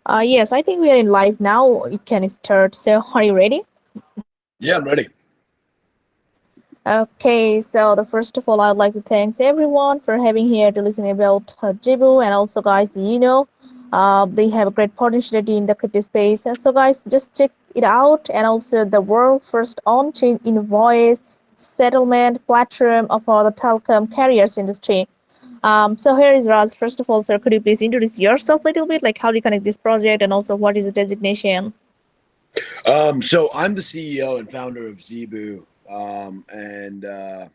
Yes, I think we are in live now. It can start. So, are you ready? Yeah, I'm ready. Okay, so the first of all, I'd like to thanks everyone for having here to listen about Jibu, and also, guys, they have a great potentiality in the crypto space. So, guys, just check it out, and also the world first on-chain invoice settlement platform for the telecom carriers industry. So here is Raz. First of all, sir, could you please introduce yourself a little bit, like how do you connect this project, and also what is the designation? So I'm the CEO and founder of Zeebu, and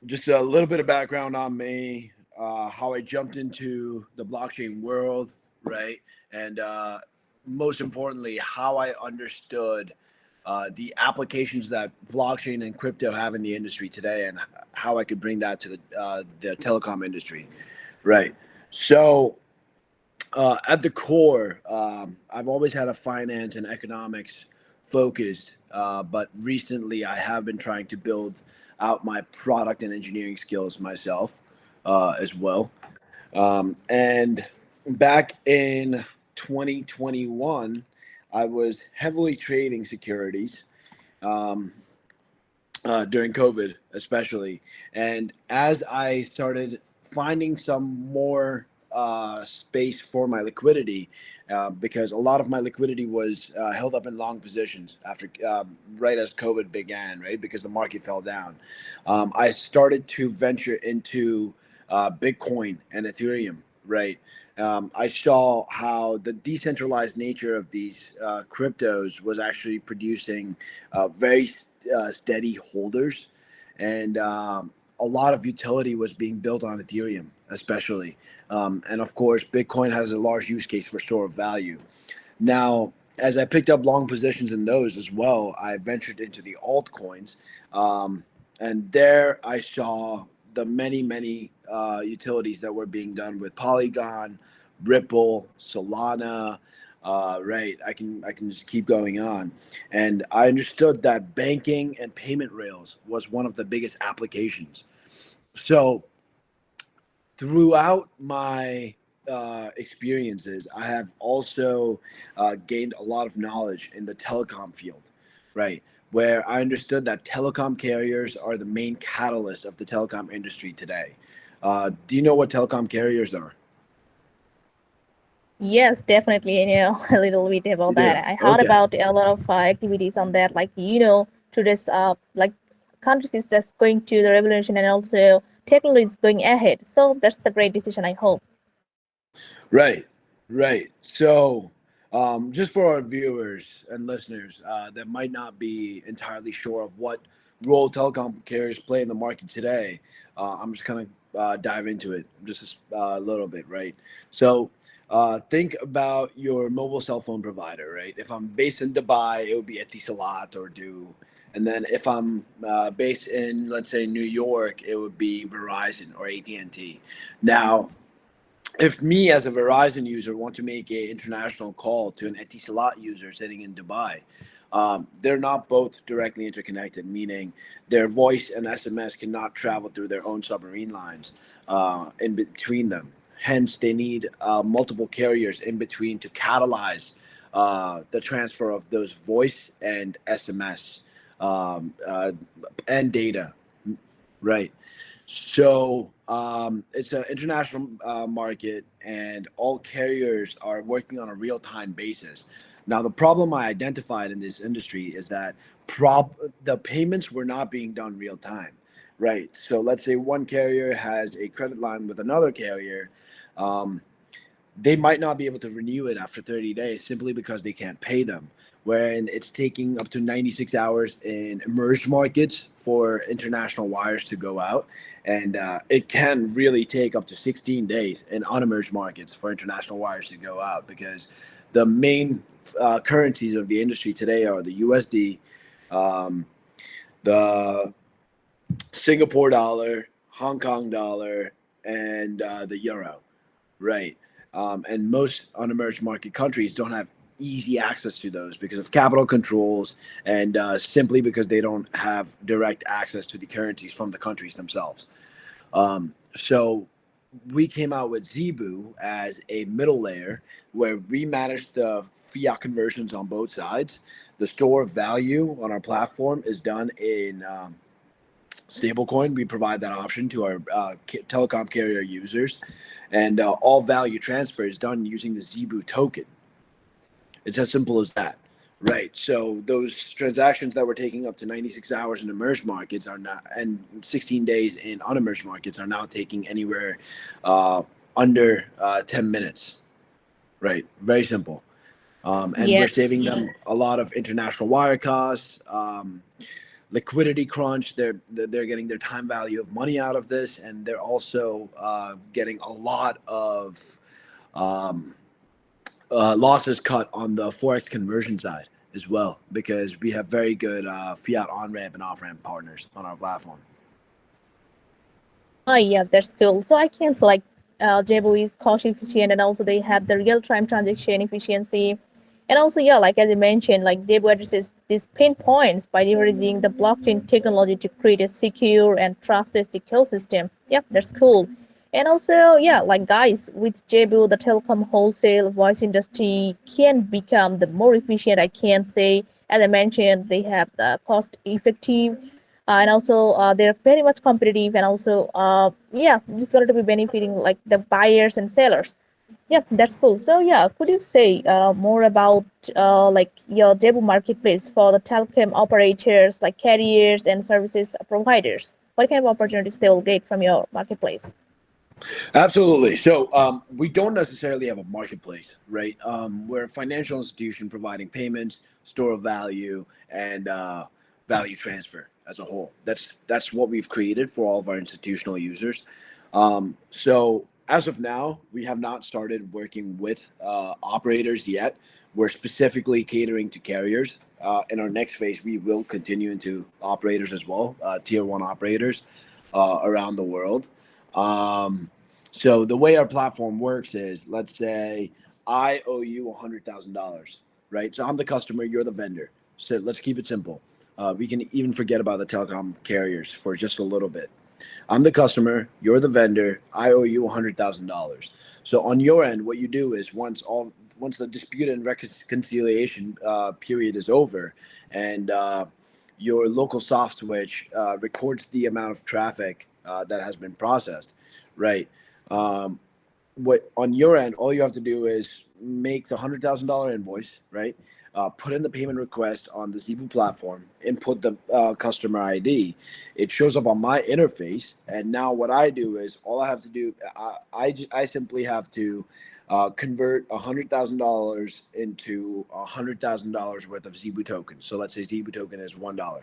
just a little bit of background on me, how I jumped into the blockchain world, right, and most importantly, how I understood the applications that blockchain and crypto have in the industry today, and how I could bring that to the telecom industry, right. So at the core, I've always had a finance and economics focused, but recently I have been trying to build out my product and engineering skills myself as well. And back in 2021, I was heavily trading securities um, during COVID, especially. And as I started finding some more space for my liquidity, because a lot of my liquidity was held up in long positions after right as COVID began, right? Because the market fell down. I started to venture into Bitcoin and Ethereum, right? I saw how the decentralized nature of these cryptos was actually producing very steady holders, and a lot of utility was being built on Ethereum, especially. And of course, Bitcoin has a large use case for store of value. Now, as I picked up long positions in those as well, I ventured into the altcoins, um, and there I saw the many utilities that were being done with Polygon, Ripple, Solana. Right, I can just keep going on, and I understood that banking and payment rails was one of the biggest applications. So throughout my experiences, I have also gained a lot of knowledge in the telecom field, right? Where I understood that telecom carriers are the main catalyst of the telecom industry today. Do you know what telecom carriers are? Yes, definitely. A little bit about You that. do. I heard Okay. about a lot of activities on that, like to this like countries is just going to the revolution, and also technology is going ahead. So that's a great decision, I hope. Right, right. So, just for our viewers and listeners that might not be entirely sure of what role telecom carriers play in the market today, I'm just going to dive into it just a little bit, right? So, think about your mobile cell phone provider, right? If I'm based in Dubai, it would be Etisalat or Do. And then if I'm based in, let's say, New York, it would be Verizon or AT&T. Now, if me as a Verizon user want to make a international call to an Etisalat user sitting in Dubai, they're not both directly interconnected, meaning their voice and SMS cannot travel through their own submarine lines in between them. Hence, they need multiple carriers in between to catalyze the transfer of those voice and SMS and data. Right. So it's an international market, and all carriers are working on a real time basis. Now, the problem I identified in this industry is that the payments were not being done real time. Right. So let's say one carrier has a credit line with another carrier. Um, they might not be able to renew it after 30 days simply because they can't pay them. Wherein it's taking up to 96 hours in emerged markets for international wires to go out. And it can really take up to 16 days in unemerged markets for international wires to go out because the main currencies of the industry today are the USD, um, the Singapore dollar, Hong Kong dollar, and the euro. Right. And most unemerged market countries don't have easy access to those because of capital controls and simply because they don't have direct access to the currencies from the countries themselves. So we came out with Zeebu as a middle layer where we manage the fiat conversions on both sides. The store of value on our platform is done in stablecoin. We provide that option to our telecom carrier users, and all value transfer is done using the Zeebu token. It's as simple as that. Right. So those transactions that were taking up to 96 hours in emerged markets are not, and 16 days in unemerged markets are now taking anywhere uh, under 10 minutes. Right. Very simple. And we're Yes. saving them a lot of international wire costs, liquidity crunch. They're getting their time value of money out of this, and they're also getting a lot of um, losses cut on the forex conversion side as well, because we have very good fiat on ramp and off ramp partners on our platform. Oh yeah, that's cool. So I can select Jebu is cost efficient, and also they have the real time transaction efficiency. And also, yeah, like as I mentioned, like Jebu addresses these pain points by leveraging the blockchain technology to create a secure and trustless ecosystem. Yep, that's cool. And also, yeah, like guys, with Jebu, the telecom wholesale voice industry can become the more efficient. I can say, as I mentioned, they have the cost effective, and also they're very much competitive, and also yeah, it's going to be benefiting like the buyers and sellers. Yeah, that's cool. So yeah, could you say more about like your Debu marketplace for the telecom operators, like carriers and services providers? What kind of opportunities they will get from your marketplace? Absolutely. So we don't necessarily have a marketplace, right? We're a financial institution providing payments, store of value, and value transfer as a whole. That's what we've created for all of our institutional users. So as of now, we have not started working with operators yet. We're specifically catering to carriers. In our next phase, we will continue into operators as well, tier one operators around the world. Um, so the way our platform works is, let's say I owe you $100,000, right? So I'm the customer, you're the vendor. So let's keep it simple. We can even forget about the telecom carriers for just a little bit. I'm the customer, you're the vendor. I owe you $100,000. So on your end, what you do is once the dispute and reconciliation period is over, and your local soft switch records the amount of traffic that has been processed, right? Um, what on your end, all you have to do is make the $100,000 invoice, right? Put in the payment request on the Zeebu platform, input the customer ID. It shows up on my interface, and now what I do is all I have to do, I simply have to convert $100,000 into $100,000 worth of Zeebu tokens. So let's say Zeebu token is $1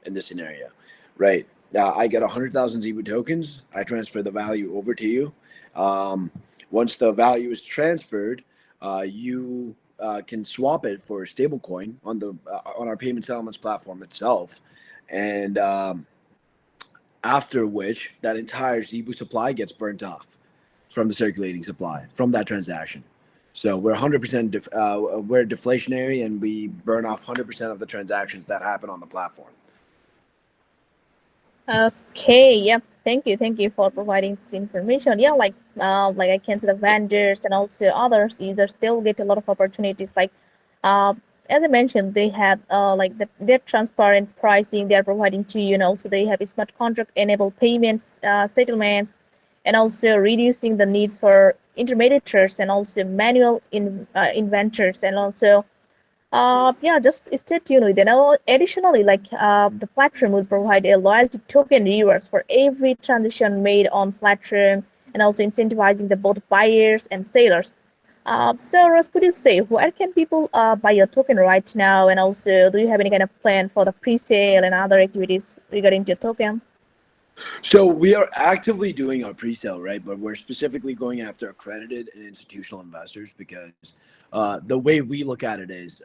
in this scenario, right? I get 100,000 Zeebu tokens. I transfer the value over to you. Um, Once the value is transferred, you can swap it for a stablecoin on the on our payment settlements platform itself, and after which that entire Zebu supply gets burnt off from the circulating supply from that transaction. So we're 100% we're deflationary, and we burn off 100% of the transactions that happen on the platform. Okay, yeah. Thank you for providing this information. Yeah, like I can see the vendors and also others users, they'll get a lot of opportunities. Like, uh, as I mentioned, they have like their transparent pricing they are providing to you, and also they have smart contract enabled payments, settlements, and also reducing the needs for intermediaries and also manual inventors, and also yeah, just stay tuned with it. Now, additionally, like the platform will provide a loyalty token rewards for every transaction made on platform, and also incentivizing the both buyers and sellers. So, Ross, could you say where can people buy your token right now, and also do you have any kind of plan for the pre-sale and other activities regarding your token? So we are actively doing our pre-sale, right? But we're specifically going after accredited and institutional investors, because the way we look at it is,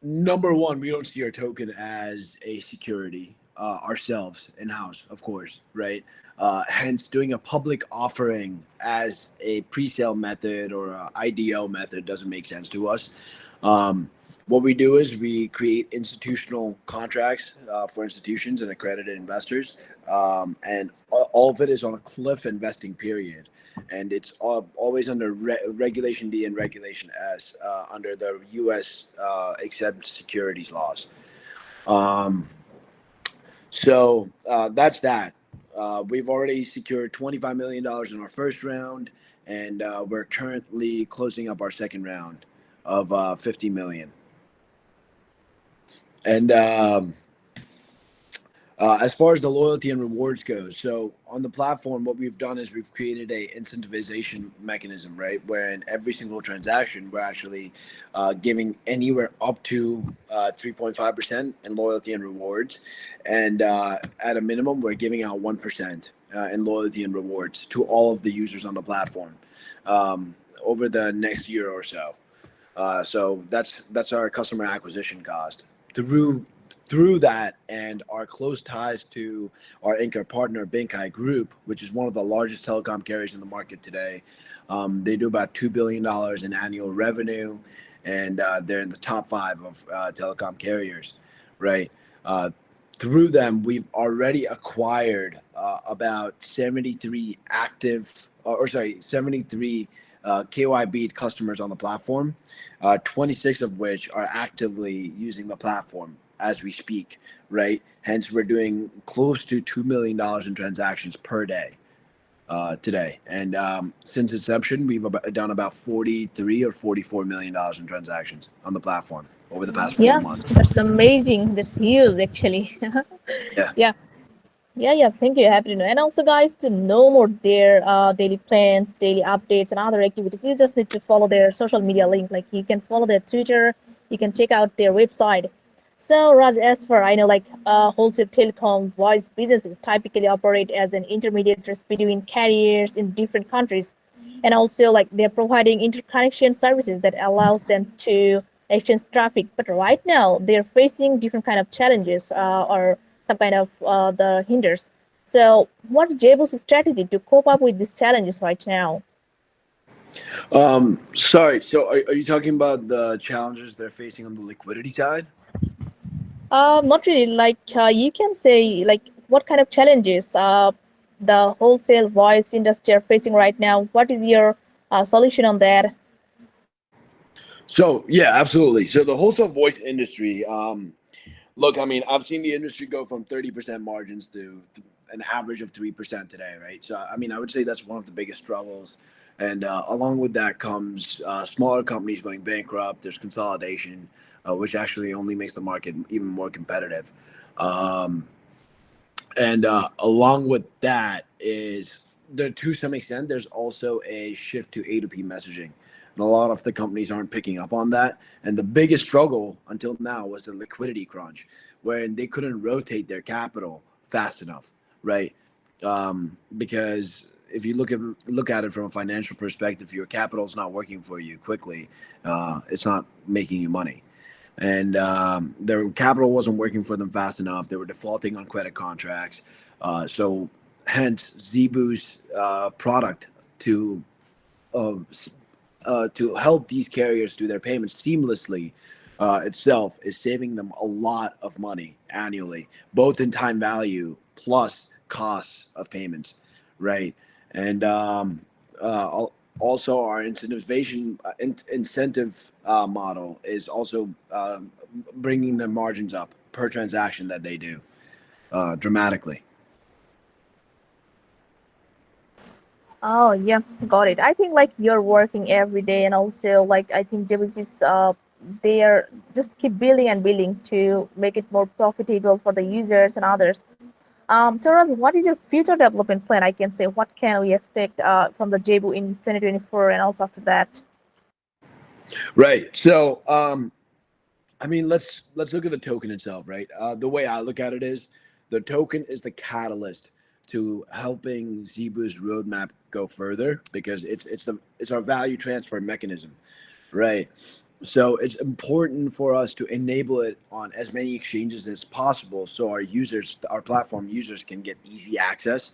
number one, we don't see our token as a security ourselves in-house, of course, right? Hence, doing a public offering as a pre-sale method or a IDO method doesn't make sense to us. Um, what we do is we create institutional contracts for institutions and accredited investors. and all of it is on a cliff investing period, and it's always under Regulation D and Regulation S under the U.S. Exempt securities laws. Um, that's that. We've already secured $25 million in our first round, and we're currently closing up our second round of 50 million. And as far as the loyalty and rewards goes, so on the platform, what we've done is we've created a incentivization mechanism, right? Where in every single transaction, we're actually giving anywhere up to 3.5% in loyalty and rewards, and at a minimum, we're giving out 1% in loyalty and rewards to all of the users on the platform over the next year or so. So that's our customer acquisition cost. Through that and our close ties to our anchor partner, Bankai Group, which is one of the largest telecom carriers in the market today. They do about $2 billion in annual revenue, and they're in the top 5 of telecom carriers, right? Through them, we've already acquired about 73 active, 73 KYB customers on the platform, 26 of which are actively using the platform as we speak, right? Hence, we're doing close to $2 million in transactions per day today. And since inception, we've done about 43 or $44 million in transactions on the platform over the past 4 months. That's amazing. That's huge, actually. Yeah. Yeah. Yeah. Thank you. Happy to know. And also, guys, to know more their daily plans, daily updates, and other activities, you just need to follow their social media link. Like you can follow their Twitter, you can check out their website. So, Raj, as for I know, like wholesale telecom voice businesses typically operate as an intermediaries between carriers in different countries, and also like they're providing interconnection services that allows them to exchange traffic. But right now, they're facing different kind of challenges or some kind of the hinders. So, what's Jabil's strategy to cope up with these challenges right now? Sorry. So, are you talking about the challenges they're facing on the liquidity side? Not really. Like you can say, like what kind of challenges the wholesale voice industry are facing right now. What is your solution on that? So, yeah, absolutely. So, the wholesale voice industry, look, I mean, I've seen the industry go from 30% margins to an average of 3% today, right? So, I mean, I would say that's one of the biggest struggles. And along with that comes smaller companies going bankrupt. There's consolidation, which actually only makes the market even more competitive. Um, and along with that is there, to some extent, there's also a shift to A2P messaging. And a lot of the companies aren't picking up on that. And the biggest struggle until now was the liquidity crunch, wherein they couldn't rotate their capital fast enough, right? Because if you look at it from a financial perspective, your capital is not working for you quickly. It's not making you money, and their capital wasn't working for them fast enough. They were defaulting on credit contracts. So hence Zeebu's product uh, to help these carriers do their payments seamlessly itself is saving them a lot of money annually, both in time value plus costs of payments, right? And also our incentive model is also bringing the margins up per transaction that they do dramatically. Oh yeah, got it. I think like you're working every day, and also like I think JBC is they are just keep building and building to make it more profitable for the users and others. So Raz, what is your future development plan? I can say what can we expect from the JBU in 2024 and also after that. Right. So I mean, let's look at the token itself, right? The way I look at it is the token is the catalyst to helping Zebu's roadmap go further because it's our value transfer mechanism, right? So it's important for us to enable it on as many exchanges as possible, so our users, our platform users, can get easy access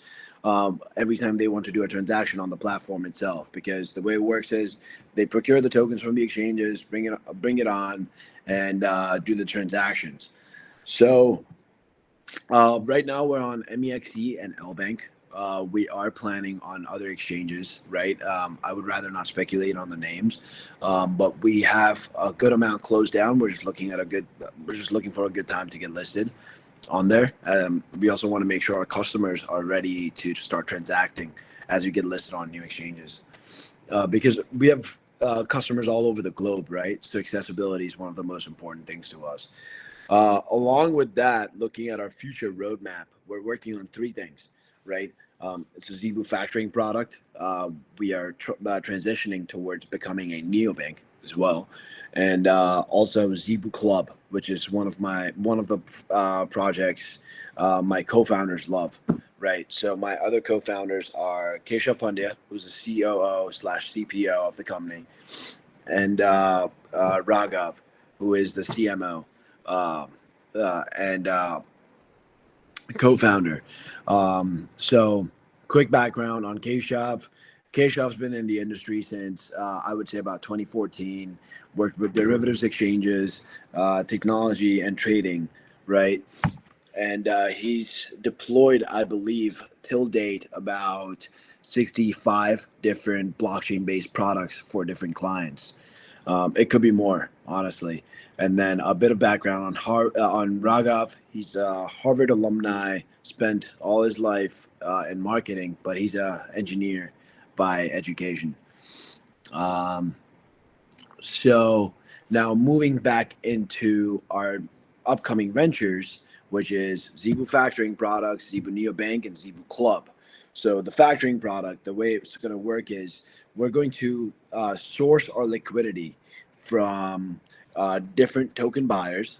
every time they want to do a transaction on the platform itself. Because the way it works is they procure the tokens from the exchanges, bring it on, and do the transactions. So Right now, we're on MEXC and LBank. We are planning on other exchanges, right? I would rather not speculate on the names, but we have a good amount closed down. We're just looking for a good time to get listed on there. We also want to make sure our customers are ready to start transacting as we get listed on new exchanges, because we have customers all over the globe, right? So accessibility is one of the most important things to us. Along with that, looking at our future roadmap, we're working on three things, right? It's a Zeebu factoring product. We are transitioning towards becoming a neobank as well, and also Zeebu Club, which is one of the projects my co-founders love. Right. So my other co-founders are Keshav Pandya, who's the COO slash CPO of the company, and Raghav, who is the CMO uh, and co-founder. So, quick background on Keshav. Keshav's been in the industry since I would say about 2014. Worked with derivatives exchanges, technology, and trading. Right, and he's deployed, I believe, till date about 65 different blockchain-based products for different clients. It could be more, honestly. And then a bit of background on Raghav. He's a Harvard alumni. Spent all his life in marketing, but he's an engineer by education. Um, so now moving back into our upcoming ventures, which is Zeebu Factoring Products, Zeebu Neobank, and Zeebu Club. So the factoring product, the way it's going to work is we're going to source our liquidity from different token buyers.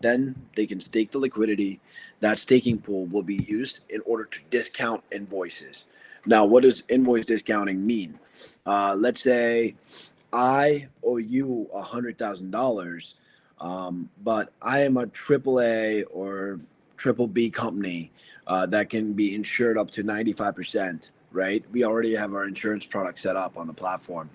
Then they can stake the liquidity. That staking pool will be used in order to discount invoices. Now, what does invoice discounting mean? Let's say I owe you $100,000, but I am a triple A or triple B company that can be insured up to 95%. Right? We already have our insurance product set up on the platform,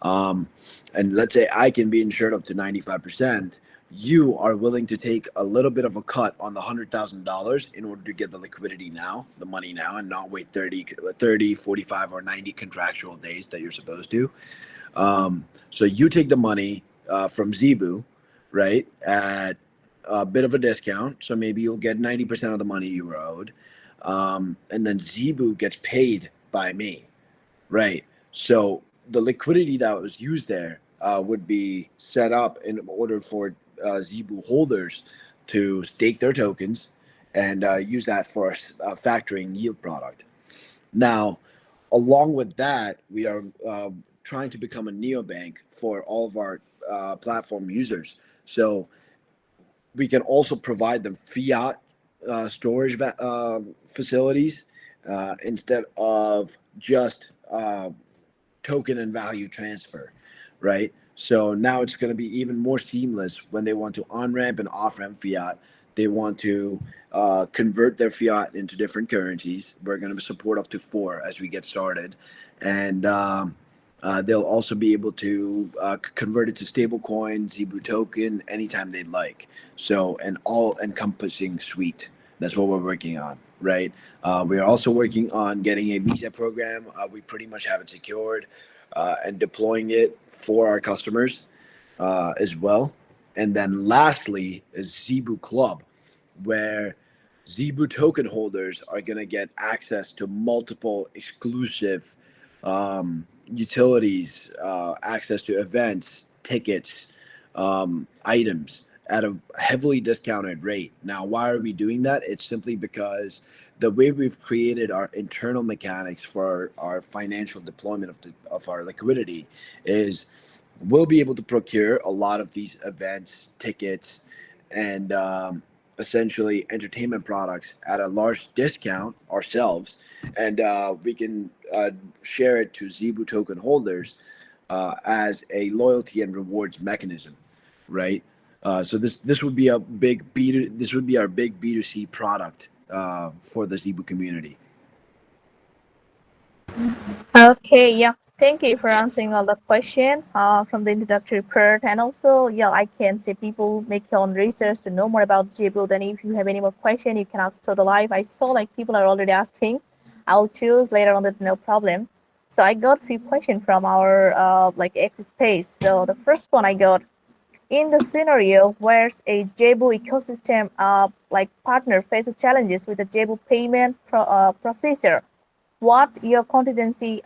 um, and let's say I can be insured up to 95%. You are willing to take a little bit of a cut on the $100,000 in order to get the liquidity now, the money now, and not wait 30, 45, or 90 contractual days that you're supposed to. So you take the money from Zeebu, right, at a bit of a discount. So maybe you'll get 90% of the money you were owed. And then Zeebu gets paid by me, right? So the liquidity that was used there would be set up in order for Zeebu holders to stake their tokens and use that for a factoring yield product. Now, along with that, we are trying to become a neobank for all of our platform users. So we can also provide them fiat storage facilities instead of just token and value transfer, right? So now it's going to be even more seamless when they want to on ramp and off ramp fiat. They want to convert their fiat into different currencies. We're going to support up to four as we get started. And they'll also be able to convert it to stable coins, Zebu token, anytime they'd like. So, an all encompassing suite. That's what we're working on, right? We are also working on getting a visa program. We pretty much have it secured and deploying it for our customers as well. And then lastly is Zebu Club, where Zebu token holders are going to get access to multiple exclusive utilities, access to events, tickets, items at a heavily discounted rate. Now, why are we doing that? It's simply because the way we've created our internal mechanics for our financial deployment of our liquidity is we'll be able to procure a lot of these events, tickets, and essentially entertainment products at a large discount ourselves, and we can share it to Zebu token holders as a loyalty and rewards mechanism, right? So this would be a big this would be our big B2C product for the Zebu community. Okay, yeah. Thank you for answering all the question from the introductory part. And also, yeah, I can say people make your own research to know more about Jibu. Then if you have any more question, you can ask to the live. I saw like people are already asking. I'll choose later on that, no problem. So I got few questions from our like X space. So the first one I got, in the scenario where a Jibu ecosystem like partner faces challenges with the Jibu payment processor, what your contingency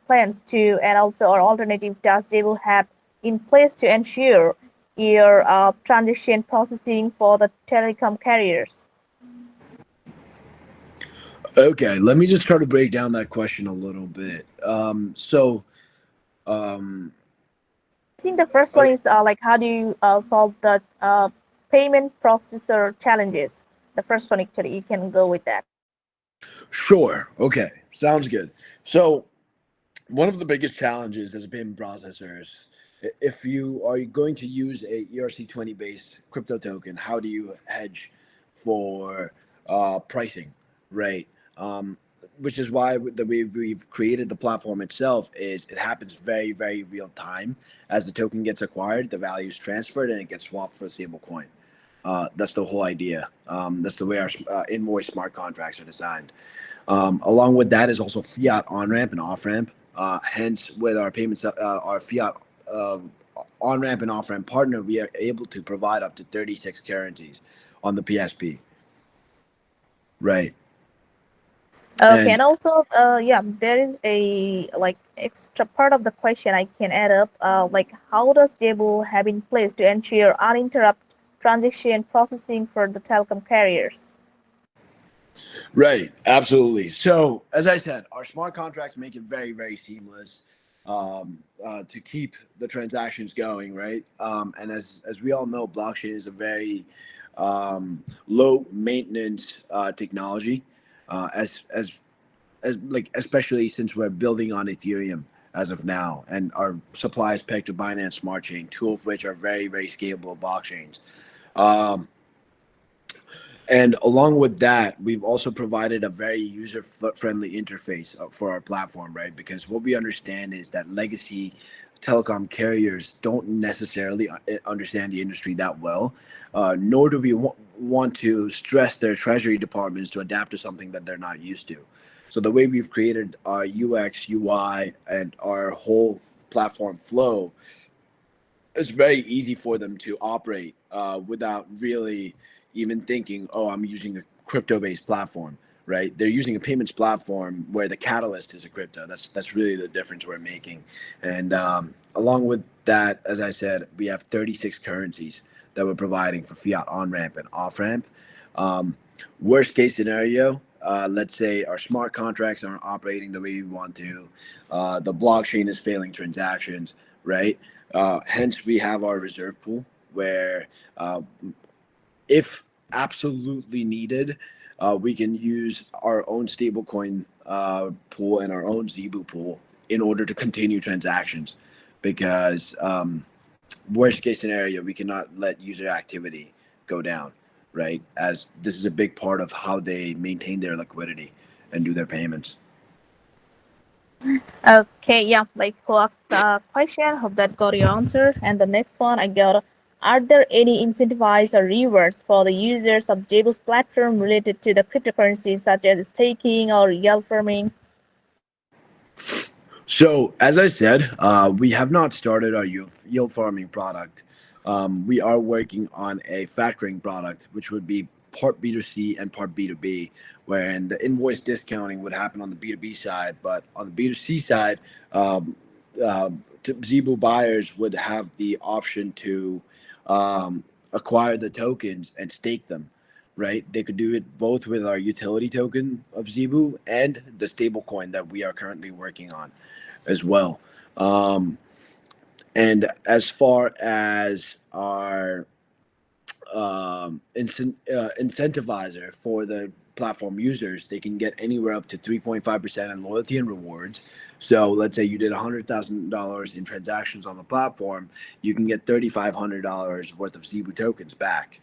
plans to and also or alternative does they will have in place to ensure your transaction processing for the telecom carriers? Okay, let me just try to break down that question a little bit. Um, I think the first one okay, is like how do you solve the payment processor challenges? The first one actually you can go with that. sure. Okay, sounds good. So, one of the biggest challenges as a payment processor is if you are going to use a ERC20 based crypto token, how do you hedge for pricing, right? Um, which is why the way we've created the platform itself is it happens very, very real time. As the token gets acquired, the value is transferred and it gets swapped for a stable coin. That's the whole idea. That's the way our invoice smart contracts are designed. Along with that is also fiat on ramp and off ramp. Hence, with our payments, our fiat uh, on ramp and off ramp partner, we are able to provide up to 36 currencies on the PSP. Right. Okay, And and also, yeah, there is a like extra part of the question I can add up. Like, how does Jebu have in place to ensure uninterrupted transaction processing for the telecom carriers? right, absolutely. So, as I said, our smart contracts make it very, very seamless to keep the transactions going, right? And as we all know, blockchain is a very low maintenance technology, as like especially since we're building on Ethereum as of now, and our supply is pegged to Binance Smart Chain, two of which are very, very scalable blockchains. Um, and along with that, we've also provided a very user friendly interface for our platform, right? Because what we understand is that legacy telecom carriers don't necessarily understand the industry that well, nor do we want to stress their treasury departments to adapt to something that they're not used to. So the way we've created our UX, UI, and our whole platform flow, it's very easy for them to operate without really even thinking, oh, I'm using a crypto based platform, right? They're using a payments platform where the catalyst is a crypto. That's really the difference we're making. And along with that, as I said, we have 36 currencies that we're providing for fiat on ramp and off ramp. Um, Worst case scenario, let's say our smart contracts aren't operating the way we want to, the blockchain is failing transactions, right? Hence, we have our reserve pool where, if absolutely needed, we can use our own stablecoin pool and our own Zeebu pool in order to continue transactions. Because worst case scenario, we cannot let user activity go down, right? As this is a big part of how they maintain their liquidity and do their payments. Okay, yeah, like who asked the question? Hope that got your answer. And the next one I got, are there any incentives or rewards for the users of Jebu's platform related to the cryptocurrencies such as staking or yield farming? So, as I said, we have not started our yield farming product. We are working on a factoring product, which would be part B2C and part B2B, wherein the invoice discounting would happen on the B2B side, but on the B2C side, um, uh, Zebu buyers would have the option to acquire the tokens and stake them, right? They could do it both with our utility token of Zebu and the stable coin that we are currently working on as well. Um, and as far as our incentivizer for the platform users, they can get anywhere up to 3.5% in loyalty and rewards. So let's say you did $100,000 in transactions on the platform, you can get $3,500 worth of Zebu tokens back.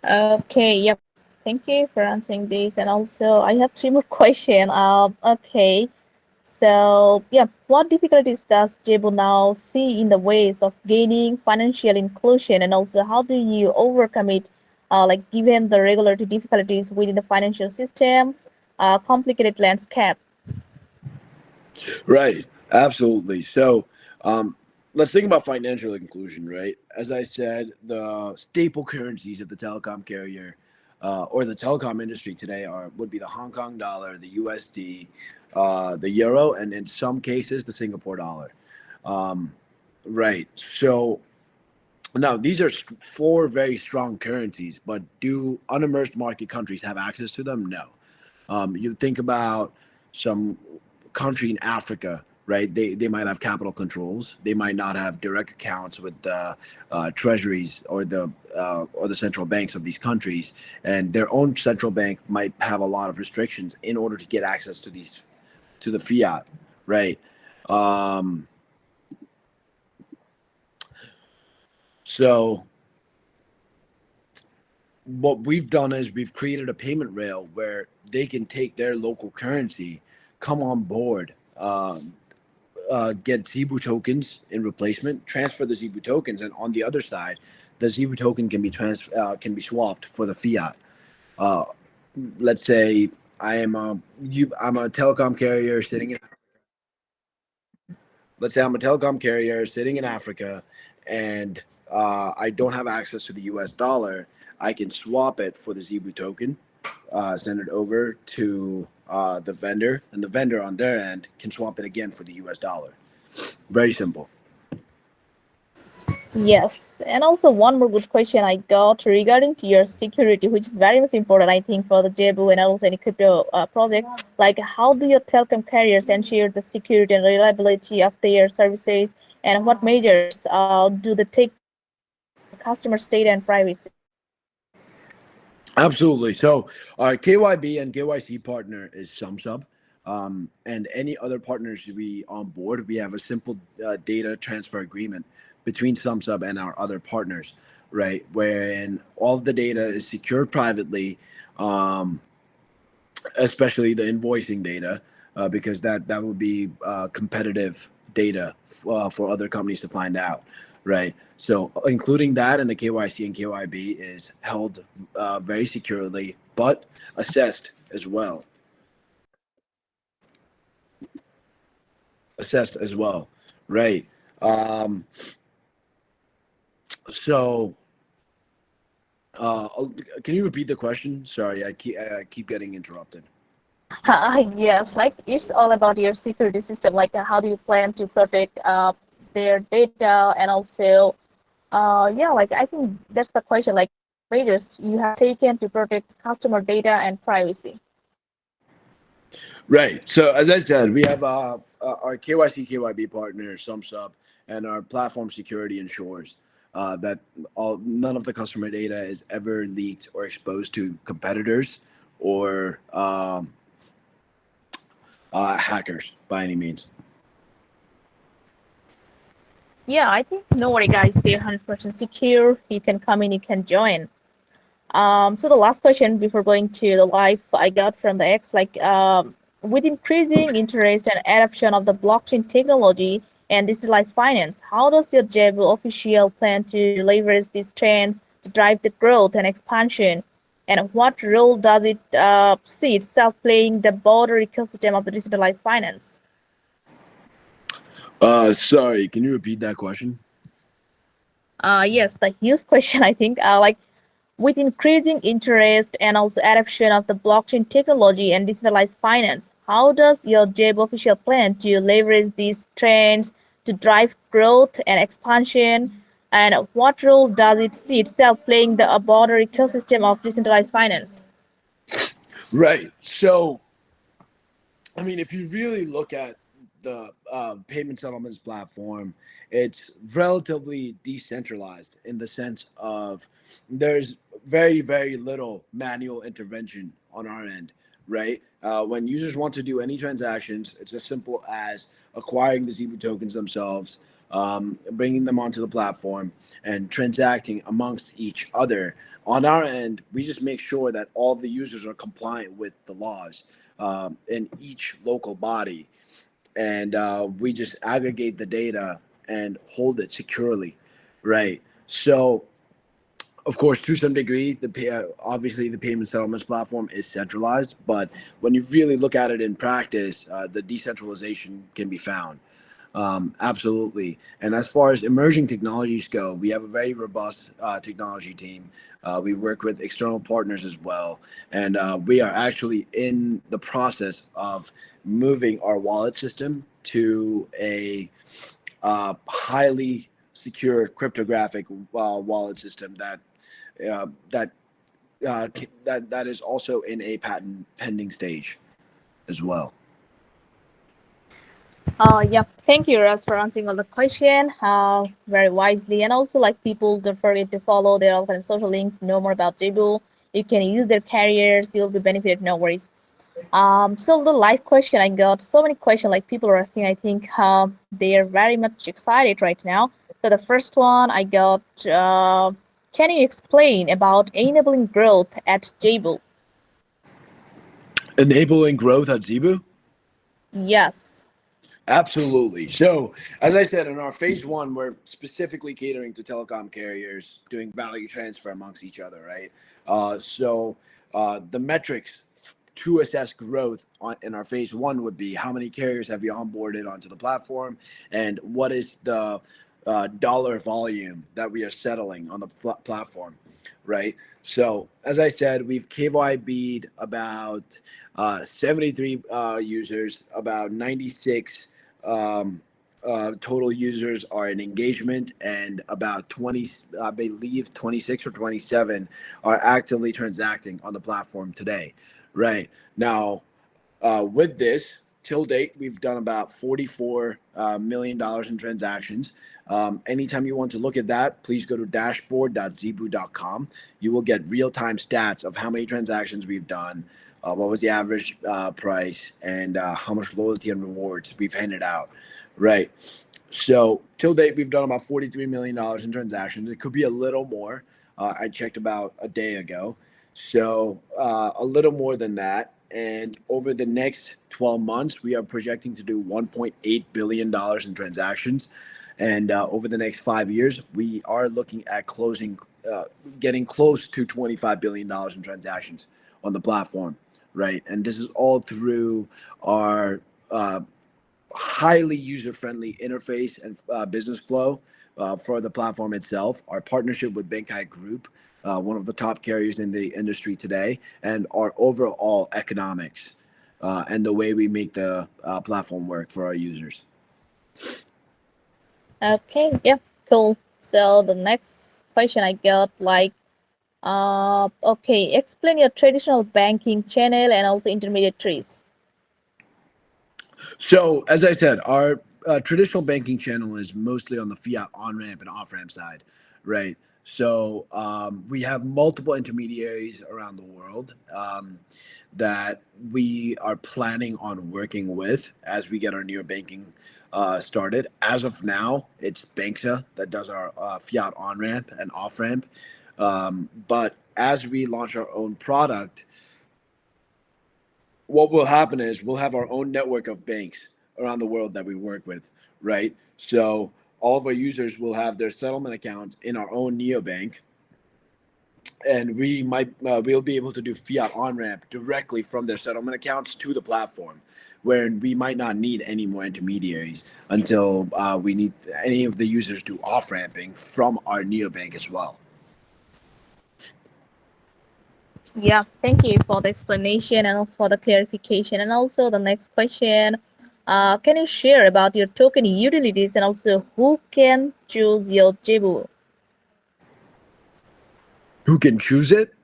Okay, yep. Thank you for answering this. And also, I have three more questions. Okay. So, yeah, what difficulties does Jebu now see in the ways of gaining financial inclusion, and also how do you overcome it, like given the regulatory difficulties within the financial system, complicated landscape? Right. Absolutely. So, um, let's think about financial inclusion, right? As I said, the staple currencies of the telecom carrier or the telecom industry today are would be the Hong Kong dollar, the USD, the euro, and in some cases, the Singapore dollar. Um, right. So, now, these are four very strong currencies, but do unemerged market countries have access to them? No. You think about some country in Africa, right? They might have capital controls. They might not have direct accounts with the treasuries or the central banks of these countries, and their own central bank might have a lot of restrictions in order to get access to these to the fiat, right? Um, so what we've done is we've created a payment rail where they can take their local currency, come on board, get Zeebu tokens in replacement, transfer the Zeebu tokens, and on the other side, the Zeebu token can be swapped for the fiat. Uh, let's say I'm a telecom carrier sitting in let's say I'm a telecom carrier sitting in Africa, and I don't have access to the U.S. dollar. I can swap it for the Zebu token, send it over to the vendor, and the vendor on their end can swap it again for the U.S. dollar. Very simple. Yes, and also one more good question I got regarding to your security, which is very much important, I think, for the Jebu and also any crypto project. Like, how do your telecom carriers ensure the security and reliability of their services, and what measures do they take to protect customers' data and privacy? Absolutely. So our KYB and KYC partner is SumSub. And any other partners we on board, we have a simple data transfer agreement between SumSub and our other partners, right? Wherein all of the data is secured privately, um, especially the invoicing data, because that would be competitive data for other companies to find out, right? So including that and the KYC and KYB is held very securely, but assessed as well. Assessed as well, right? Um, so uh, can you repeat the question? Sorry, I keep getting interrupted. Yes, like it's all about your security system. Like, how do you plan to protect their data, and also, yeah, like I think that's the question. Like, measures you have taken to protect customer data and privacy. Right. So as I said, we have our KYC KYB partner, SumSub, and our platform security ensures that none of the customer data is ever leaked or exposed to competitors or hackers by any means. Yeah, I think no worry, guys. They're 100% secure. You can come in, you can join. So the last question before going to the live I got from the X, like, with increasing interest and adoption of the blockchain technology and digitalized finance, how does your JEB official plan to leverage these trends to drive the growth and expansion? And what role does it see itself playing the broader ecosystem of the digitalized finance? Sorry, can you repeat that question? Yes, the huge question, I think. Like, with increasing interest and also adoption of the blockchain technology and decentralized finance, how does your JAB official plan to leverage these trends to drive growth and expansion? And what role does it see itself playing the broader ecosystem of decentralized finance? Right. So I mean, if you really look at the payment settlements platform, it's relatively decentralized in the sense of there's very little manual intervention on our end, right? When users want to do any transactions, it's as simple as acquiring the Zebu tokens themselves, bringing them onto the platform and transacting amongst each other. On our end, we just make sure that all of the users are compliant with the laws in each local body, and we just aggregate the data and hold it securely, right? So of course, to some degree, obviously the payment settlements platform is centralized, but when you really look at it in practice, the decentralization can be found. Absolutely. And as far as emerging technologies go, we have a very robust technology team. We work with external partners as well, and we are actually in the process of moving our wallet system to a highly secure cryptographic wallet system uh, that that is also in a patent pending stage as well. Yeah, thank you, Raz, for answering all the question very wisely. And also, like, people don't forget to follow their alternative social link, know more about Zeebu. You can use their carriers, you'll be benefited, no worries. So the live question, I got so many questions, like people are asking, I think they are very much excited right now. So the first one I got, can you explain about enabling growth at Zeebu? Enabling growth at Zebu? Yes. Absolutely. So, as I said, in our phase one, we're specifically catering to telecom carriers, doing value transfer amongst each other, right? The metrics to assess growth in our phase one would be how many carriers have you onboarded onto the platform, and what is the dollar volume that we are settling on the platform, right? So, as I said, we've KYB'd about 73 users, about 96 total users are in engagement, and about 20, I believe 26 or 27 are actively transacting on the platform today. Right now, with this, till date, we've done about $44 million in transactions. Anytime you want to look at that, please go to dashboard.zebu.com. You will get real-time stats of how many transactions we've done, what was the average price, and how much loyalty and rewards we've handed out. Right. So till date, we've done about $43 million in transactions. It could be a little more. I checked about a day ago. So a little more than that. And over the next 12 months, we are projecting to do $1.8 billion in transactions. And over the next 5 years, we are looking at uh, getting close to $25 billion in transactions on the platform. Right. And this is all through our highly user-friendly interface and business flow for the platform itself, our partnership with Bankai Group, one of the top carriers in the industry today, and our overall economics and the way we make the platform work for our users. Okay. Yeah. Cool. So the next question I got, like, okay, explain your traditional banking channel and also intermediaries. So, as I said, our traditional banking channel is mostly on the fiat on ramp and off ramp side, right? So, we have multiple intermediaries around the world that we are planning on working with as we get our near banking started. As of now, it's Banksa that does our fiat on ramp and off ramp. But as we launch our own product, what will happen is we'll have our own network of banks around the world that we work with, right? So all of our users will have their settlement accounts in our own neobank, and we'll be able to do fiat on ramp directly from their settlement accounts to the platform, where we might not need any more intermediaries until we need any of the users do off ramping from our neobank as well. Yeah, thank you for the explanation and also for the clarification. And also the next question, can you share about your token utilities and also who can choose your Jibu? Who can choose it?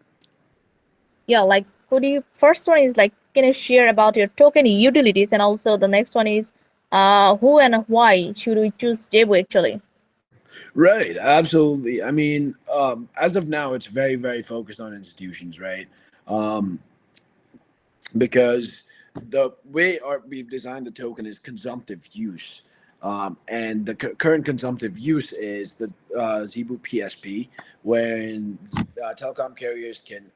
Yeah, like, who do you, first one is like, can you share about your token utilities, and also the next one is who and why should we choose Jibu actually? Right, absolutely. I mean, as of now, it's very, very focused on institutions, right? Um, because the way we've designed the token is consumptive use. And the current consumptive use is the Zeebu PSP, wherein telecom carriers can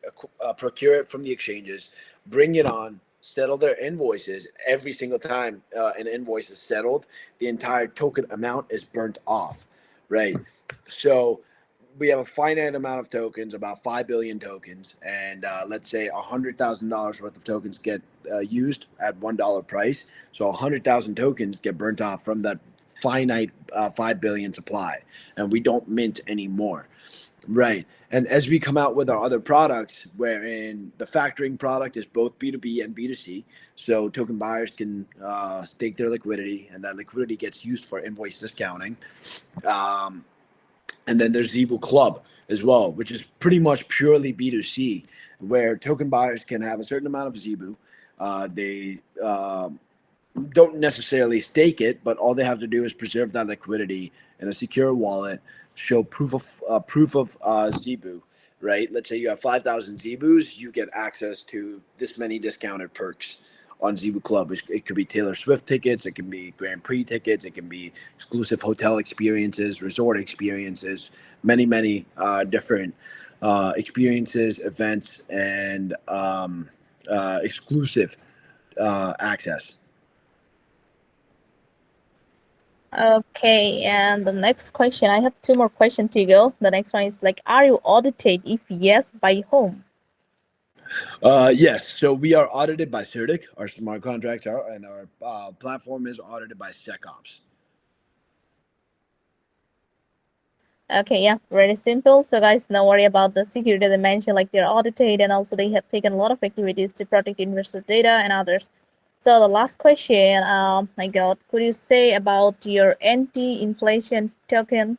procure it from the exchanges, bring it on, settle their invoices. Every single time an invoice is settled, the entire token amount is burnt off, right? So we have a finite amount of tokens, about 5 billion tokens, and let's say $100,000 worth of tokens get used at $1 price. So 100,000 tokens get burnt off from that finite 5 billion supply, and we don't mint anymore. Right. And as we come out with our other products, wherein the factoring product is both B2B and B2C, so token buyers can stake their liquidity, and that liquidity gets used for invoice discounting. Um, and then there's Zeebu Club as well, which is pretty much purely B2C, where token buyers can have a certain amount of Zeebu. They don't necessarily stake it, but all they have to do is preserve that liquidity in a secure wallet, show proof of Zebu, right? Let's say you have 5,000 Zebus, you get access to this many discounted perks on Zebu Club. It could be Taylor Swift tickets, it can be Grand Prix tickets, it can be exclusive hotel experiences, resort experiences, many different experiences, events, and exclusive access. Okay, and the next question, I have two more questions to go. The next one is like, are you audited? If yes, by whom? Yes, so we are audited by CERTIC, our smart contracts are, and our platform is audited by SecOps. Okay, yeah, very simple. So guys, no worry about the security. They mentioned like they're audited and also they have taken a lot of activities to protect investor data and others. So the last question, my God, could you say about your anti-inflation token?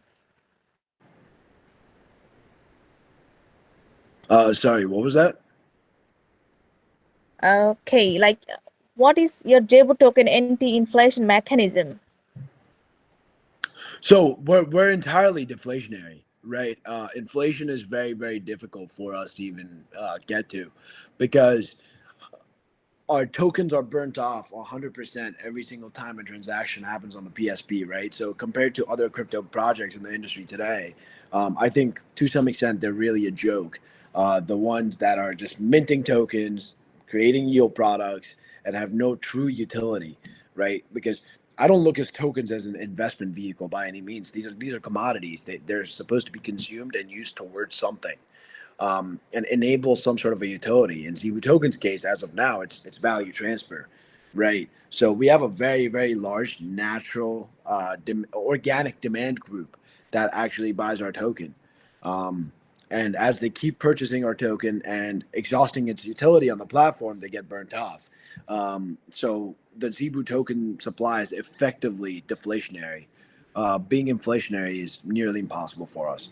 Sorry, what was that? Okay, like what is your Jebu token anti-inflation mechanism? So we're entirely deflationary, right? Inflation is very difficult for us to even get to, because our tokens are burnt off 100% every single time a transaction happens on the PSP, right? So compared to other crypto projects in the industry today, I think to some extent they're really a joke. The ones that are just minting tokens, creating yield products, and have no true utility, right? Because I don't look at tokens as an investment vehicle by any means. These are commodities. They're supposed to be consumed and used towards something, and enable some sort of a utility. In Zebu Token's case, as of now, it's value transfer, right? So we have a very large natural organic demand group that actually buys our token. Um, and as they keep purchasing our token and exhausting its utility on the platform, they get burnt off. So the Zebu token supply is effectively deflationary. Being inflationary is nearly impossible for us.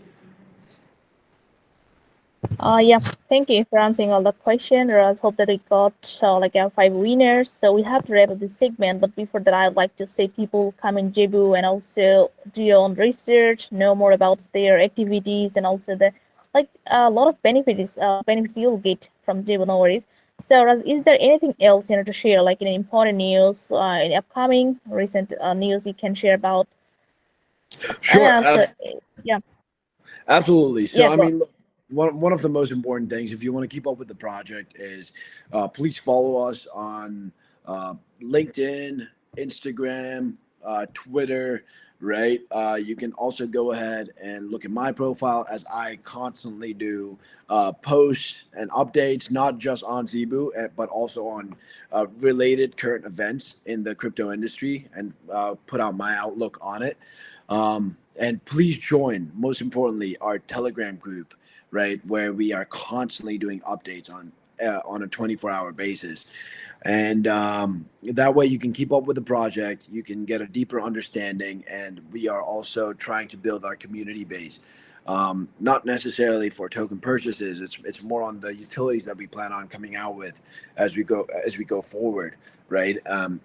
Yeah, thank you for answering all the questions. Raz, hope that we got like our five winners. So we have to wrap up this segment, but before that, I'd like to say people come in Jebu and also do your own research, know more about their activities, and also the like a lot of benefits you'll get from Jebu. No worries. So Raz, is there anything else you know to share, like in important news, in upcoming recent news you can share about? And Sure, also, yeah, absolutely. So, yeah, I go. mean, look, one of the most important things, if you want to keep up with the project, is please follow us on LinkedIn, Instagram, Twitter, right? You can also go ahead and look at my profile, as I constantly do posts and updates, not just on Zebu, but also on related current events in the crypto industry, and put out my outlook on it. And please join, most importantly, our Telegram group, right, where we are constantly doing updates on a 24-hour basis. And that way you can keep up with the project, you can get a deeper understanding, and we are also trying to build our community base. Not necessarily for token purchases. It's more on the utilities that we plan on coming out with as we go forward, right?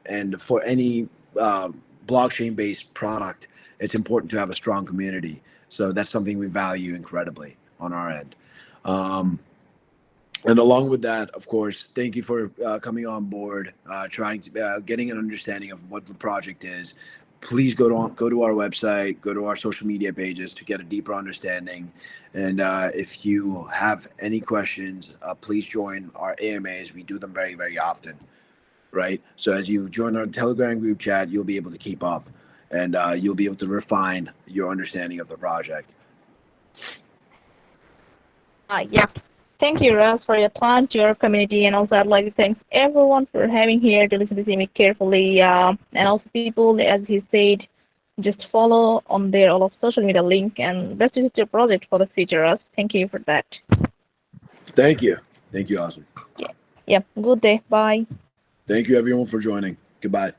And for any blockchain based product, it's important to have a strong community. So that's something we value incredibly on our end. Um, and along with that, of course, thank you for coming on board, trying to getting an understanding of what the project is. please go to our website, go to our social media pages to get a deeper understanding. And if you have any questions, please join our AMAs. We do them very, very often, right? So as you join our Telegram group chat, you'll be able to keep up, and you'll be able to refine your understanding of the project. Yeah. Thank you, Raz, for your time to your community, and also I'd like to thank everyone for having here to listen to me carefully. And also people, as he said, just follow on their all of social media link and best visit your project for the future, Raz. Thank you for that. Thank you. Thank you, Awesome. Yeah. Yeah. Good day. Bye. Thank you, everyone, for joining. Goodbye.